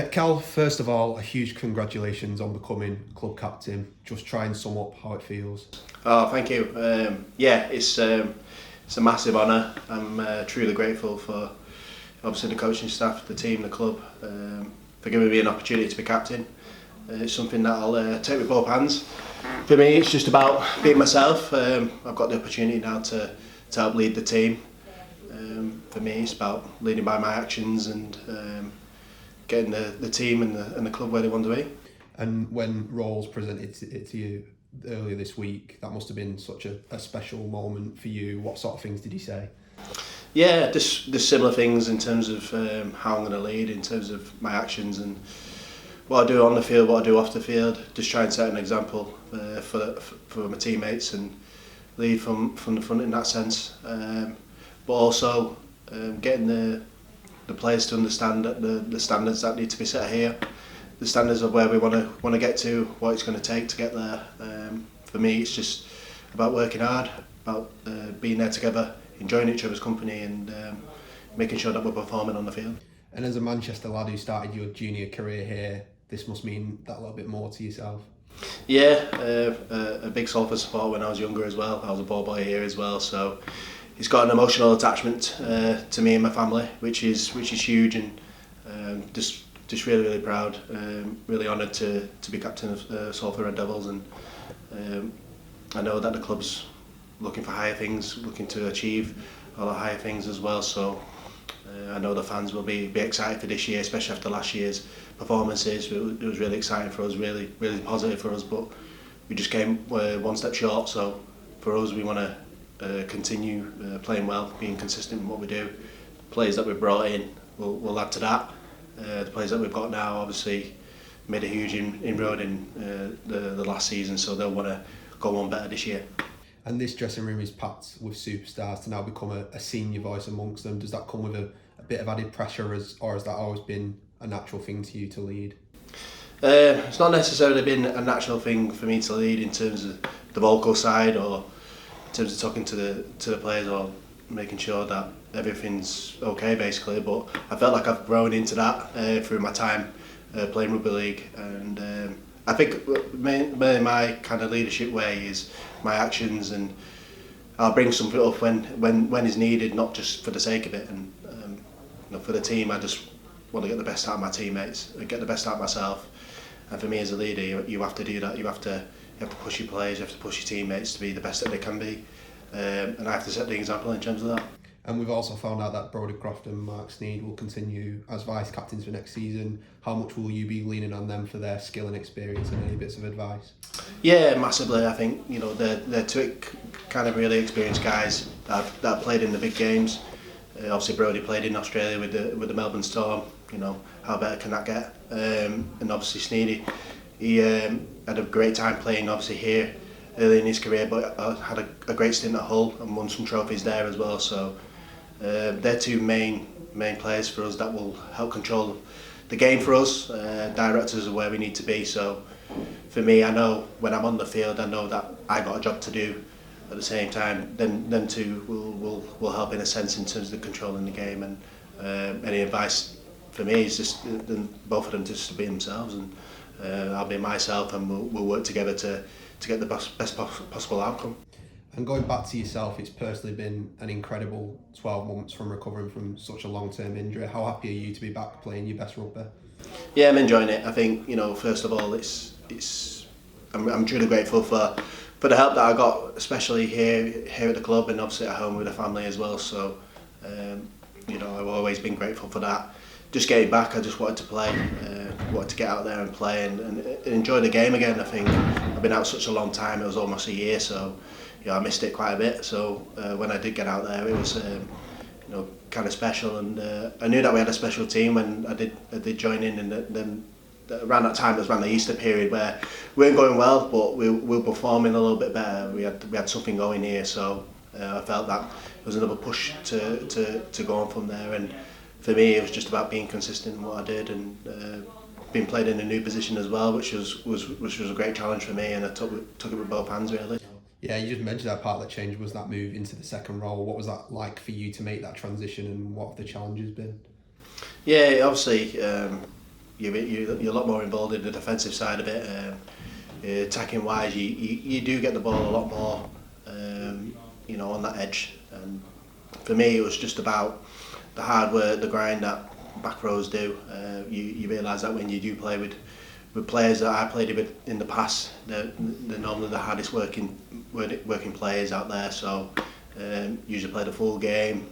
Cal, first of all, a huge congratulations on becoming club captain. Just try and sum up how it feels. Oh, thank you. It's a massive honour. I'm truly grateful for obviously the coaching staff, the team, the club, for giving me an opportunity to be captain. It's something that I'll take with both hands. For me, it's just about being myself. I've got the opportunity now to help lead the team. For me, it's about leading by my actions and getting the team and the club where they want to be. And when Rolls presented it to you earlier this week, that must have been such a special moment for you. What sort of things did he say? Yeah, there's similar things in terms of how I'm going to lead, in terms of my actions and what I do on the field, what I do off the field. Just try and set an example for my teammates and lead from the front in that sense. But also getting the players to understand that the standards that need to be set here, the standards of where we want to get to, what it's going to take to get there. For me, it's just about working hard, about being there together, enjoying each other's company, and making sure that we're performing on the field. And as a Manchester lad who started your junior career here, this must mean that little bit more to yourself. Yeah, a big Salford support when I was younger as well. I was a ball boy here as well, so it's got an emotional attachment to me and my family, which is huge, and just really proud, really honoured to be captain of Salford Red Devils, and I know that the club's looking for higher things, looking to achieve a lot of higher things as well. So I know the fans will be excited for this year, especially after last year's performances. It was really exciting for us, really positive for us, but we just came one step short. So for us, we want to continue playing well, being consistent in what we do. Players that we've brought in will add to that. The players that we've got now obviously made a huge inroad in the last season, so they'll want to go on better this year. And this dressing room is packed with superstars to now become a senior voice amongst them. Does that come with a bit of added pressure, or has that always been a natural thing to you to lead? It's not necessarily been a natural thing for me to lead in terms of the vocal side, or in terms of talking to the players, or making sure that everything's okay basically. But I felt like I've grown into that through my time playing rugby league, and I think mainly my kind of leadership way is my actions, and I'll bring something up when is needed, not just for the sake of it. And for the team, I just want to get the best out of my teammates, get the best out of myself. And for me as a leader, you have to do that. You have to push your players, you have to push your teammates to be the best that they can be, and I have to set the example in terms of that. And we've also found out that Brodie Croft and Mark Sneed will continue as vice captains for next season. How much will you be leaning on them for their skill and experience and any bits of advice? Yeah, massively. I think they're two kind of really experienced guys that played in the big games. Obviously, Brodie played in Australia with the Melbourne Storm. How better can that get? And obviously, Sneedy, he had a great time playing obviously here early in his career, but had a great stint at Hull and won some trophies there as well. So they're two main players for us that will help control the game for us, direct us where we need to be. So for me, I know when I'm on the field, I know that I got a job to do. At the same time, them two will help in a sense in terms of controlling the game, and any advice for me is just both of them just to be themselves, and I'll be myself, and we'll work together to get the best possible outcome. And going back to yourself, it's personally been an incredible 12 months from recovering from such a long-term injury. How happy are you to be back playing your best rugby? Yeah, I'm enjoying it. I think first of all, I'm truly grateful for the help that I got, especially here at the club, and obviously at home with the family as well. So I've always been grateful for that. Just getting back, I just wanted to play, wanted to get out there and play and enjoy the game again. I think I've been out such a long time; it was almost a year, so I missed it quite a bit. So when I did get out there, it was kind of special, and I knew that we had a special team when I did join in, and then around that time it was around the Easter period where we weren't going well, but we were performing a little bit better. We had something going here, so I felt that it was another push to go on from there. And for me, it was just about being consistent in what I did, and being played in a new position as well, which was a great challenge for me, and I took it with both hands really. Yeah, you just mentioned that part that changed was that move into the second role. What was that like for you to make that transition, and what have the challenges been? Yeah, obviously you're a lot more involved in the defensive side of it. Attacking wise, you do get the ball a lot more, on that edge. And for me, it was just about the hard work, the grind that back rows do. You realise that when you do play with players that I played with in the past, they're normally the hardest working players out there. So usually play the full game,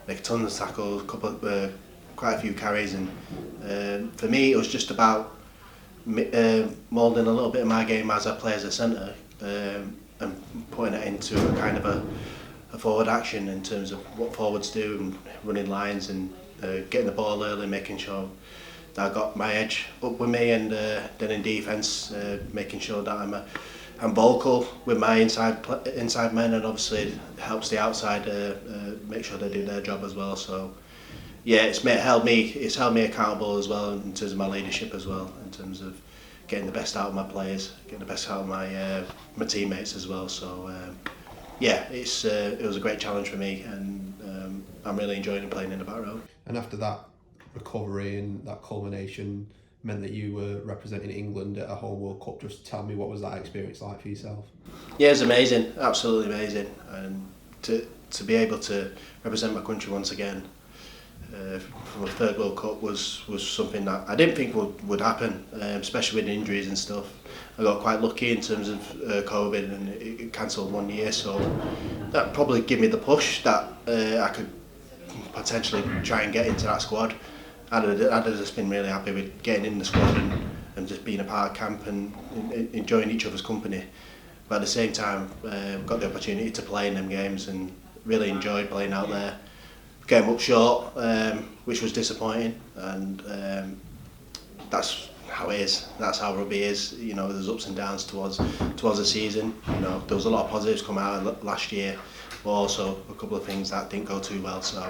make tons of tackles, quite a few carries, and for me it was just about moulding a little bit of my game as I play as a centre, and putting it into a kind of a forward action in terms of what forwards do and running lines and getting the ball early, making sure that I got my edge up with me, and then in defence making sure that I'm vocal with my inside men, and obviously helps the outside make sure they do their job as well. So yeah, it's held me accountable as well in terms of my leadership as well, in terms of getting the best out of my players, getting the best out of my teammates as well. So yeah, it was a great challenge for me, and I'm really enjoying playing in the back row. And after that recovery and that culmination meant that you were representing England at a whole World Cup. Just tell me, what was that experience like for yourself? Yeah, it was amazing, absolutely amazing, and to be able to represent my country once again from a third World Cup was something that I didn't think would happen, especially with injuries and stuff. I got quite lucky in terms of COVID, and it cancelled 1 year, so that probably gave me the push that I could potentially try and get into that squad. I'd have just been really happy with getting in the squad and just being a part of camp and enjoying each other's company. But at the same time, got the opportunity to play in them games and really enjoyed playing out there. Came up short, which was disappointing, and that's how it is. That's how rugby is. There's ups and downs towards the season. There was a lot of positives come out of last year, but also a couple of things that didn't go too well. So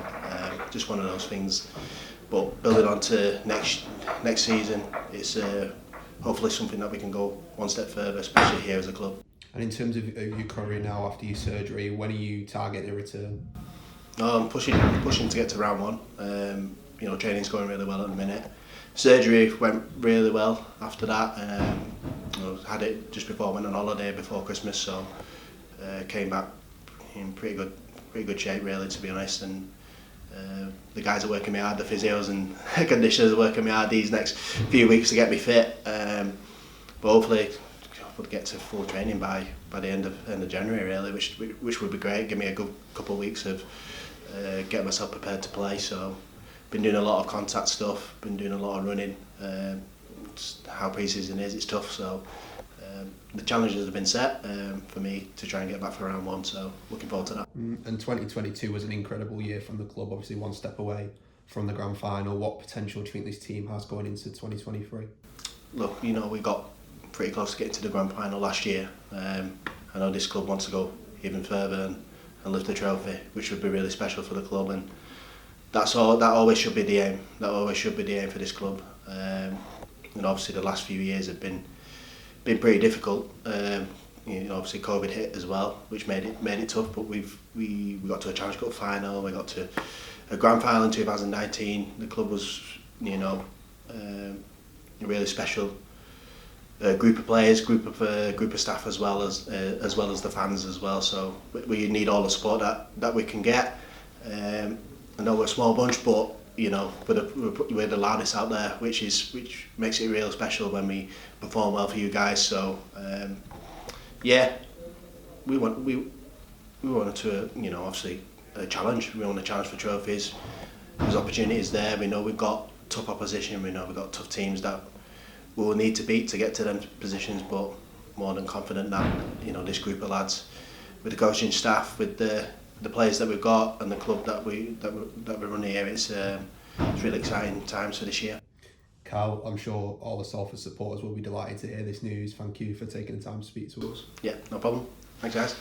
just one of those things. But building on to next season, it's hopefully something that we can go one step further, especially here as a club. And in terms of your career now after your surgery, when are you targeting a return? I'm pushing to get to round one. Training's going really well at the minute. Surgery went really well after that. Had it just before I went on holiday before Christmas, so came back in pretty good shape, really, to be honest. And the guys are working me hard, the physios and conditioners are working me hard these next few weeks to get me fit. But hopefully we'll get to full training by the end of January, really, which would be great. Give me a good couple of weeks of getting myself prepared to play. So been doing a lot of contact stuff, been doing a lot of running. How pre-season is, it's tough. So the challenges have been set for me to try and get back for round one, so looking forward to that. And 2022 was an incredible year from the club, obviously one step away from the grand final. What potential do you think this team has going into 2023? Look, we got pretty close to getting to the grand final last year. I know this club wants to go even further and lift the trophy, which would be really special for the club, and that always should be the aim. That always should be the aim for this club. Obviously the last few years have been pretty difficult. Obviously COVID hit as well, which made it tough. But we got to a Challenge Cup final. We got to a grand final in 2019. The club was, a really special group of players, group of staff, as well as the fans as well. So we need all the support that we can get. I know we're a small bunch, but we're the loudest out there, which makes it real special when we perform well for you guys. So we wanted to obviously a challenge. We want a challenge for trophies. There's opportunities there. We know we've got tough opposition. We know we've got tough teams that we will need to beat to get to them positions. But more than confident that this group of lads, with the coaching staff, with the players that we've got, and the club that we run here, it's really exciting times for this year. Cal, I'm sure all the Salford supporters will be delighted to hear this news. Thank you for taking the time to speak to us. Yeah, no problem. Thanks, guys.